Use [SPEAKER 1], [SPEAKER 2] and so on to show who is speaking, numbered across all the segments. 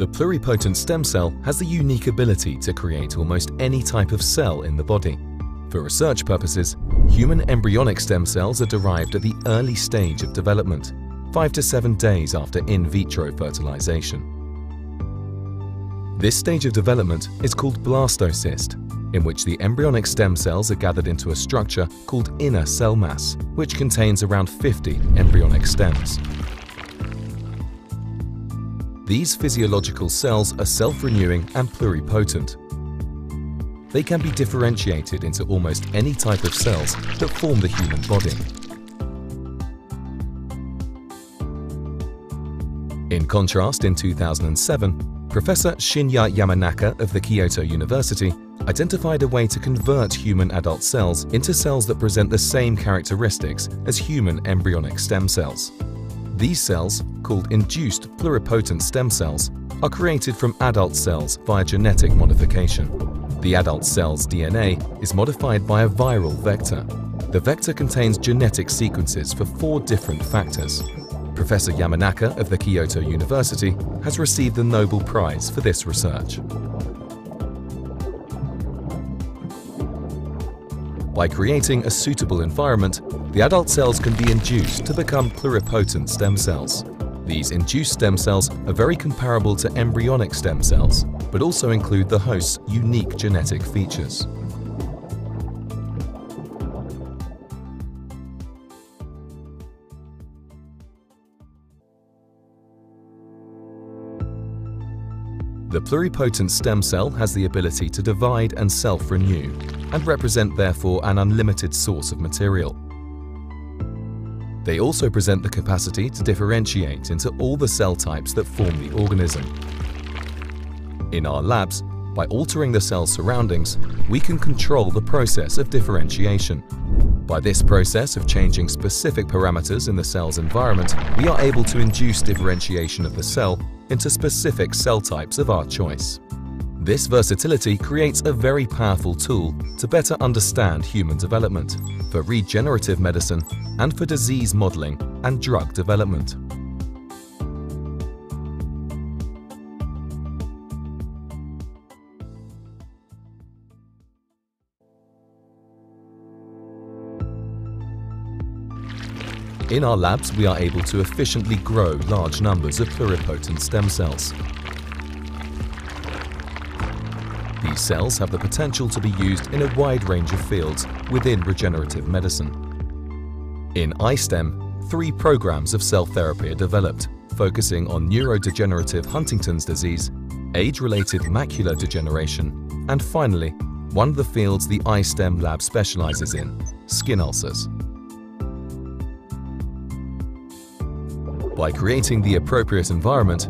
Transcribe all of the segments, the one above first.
[SPEAKER 1] The pluripotent stem cell has the unique ability to create almost any type of cell in the body. For research purposes, human embryonic stem cells are derived at the early stage of development, 5 to 7 days after in vitro fertilization. This stage of development is called blastocyst, in which the embryonic stem cells are gathered into a structure called inner cell mass, which contains around 50 embryonic stems. These physiological cells are self-renewing and pluripotent. They can be differentiated into almost any type of cells that form the human body. In contrast, in 2007, Professor Shinya Yamanaka of the Kyoto University identified a way to convert human adult cells into cells that present the same characteristics as human embryonic stem cells. These cells, called induced pluripotent stem cells, are created from adult cells via genetic modification. The adult cell's DNA is modified by a viral vector. The vector contains genetic sequences for 4 different factors. Professor Yamanaka of the Kyoto University has received the Nobel Prize for this research. By creating a suitable environment, the adult cells can be induced to become pluripotent stem cells. These induced stem cells are very comparable to embryonic stem cells, but also include the host's unique genetic features. The pluripotent stem cell has the ability to divide and self-renew, and represent therefore an unlimited source of material. They also present the capacity to differentiate into all the cell types that form the organism. In our labs, by altering the cell's surroundings, we can control the process of differentiation. By this process of changing specific parameters in the cell's environment, we are able to induce differentiation of the cell into specific cell types of our choice. This versatility creates a very powerful tool to better understand human development, for regenerative medicine, and for disease modeling and drug development. In our labs, we are able to efficiently grow large numbers of pluripotent stem cells. These cells have the potential to be used in a wide range of fields within regenerative medicine. In iStem, 3 programs of cell therapy are developed, focusing on neurodegenerative Huntington's disease, age-related macular degeneration, and finally, one of the fields the iStem lab specializes in, skin ulcers. By creating the appropriate environment,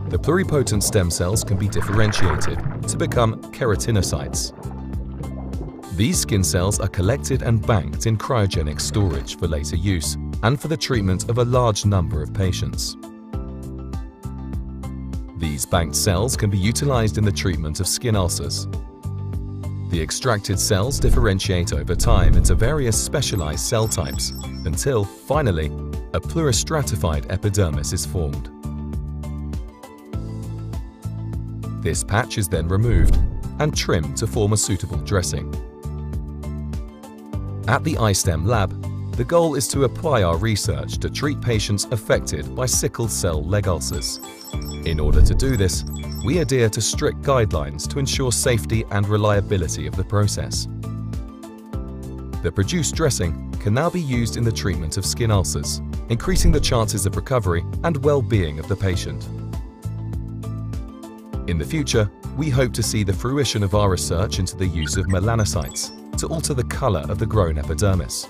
[SPEAKER 1] the pluripotent stem cells can be differentiated to become keratinocytes. These skin cells are collected and banked in cryogenic storage for later use and for the treatment of a large number of patients. These banked cells can be utilized in the treatment of skin ulcers. The extracted cells differentiate over time into various specialized cell types until, finally, a pluristratified epidermis is formed. This patch is then removed and trimmed to form a suitable dressing. At the iStem lab, the goal is to apply our research to treat patients affected by sickle cell leg ulcers. In order to do this, we adhere to strict guidelines to ensure safety and reliability of the process. The produced dressing can now be used in the treatment of skin ulcers, increasing the chances of recovery and well-being of the patient. In the future, we hope to see the fruition of our research into the use of melanocytes to alter the color of the grown epidermis.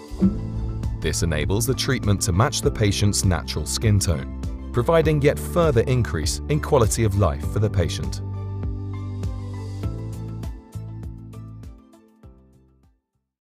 [SPEAKER 1] This enables the treatment to match the patient's natural skin tone, providing yet further increase in quality of life for the patient.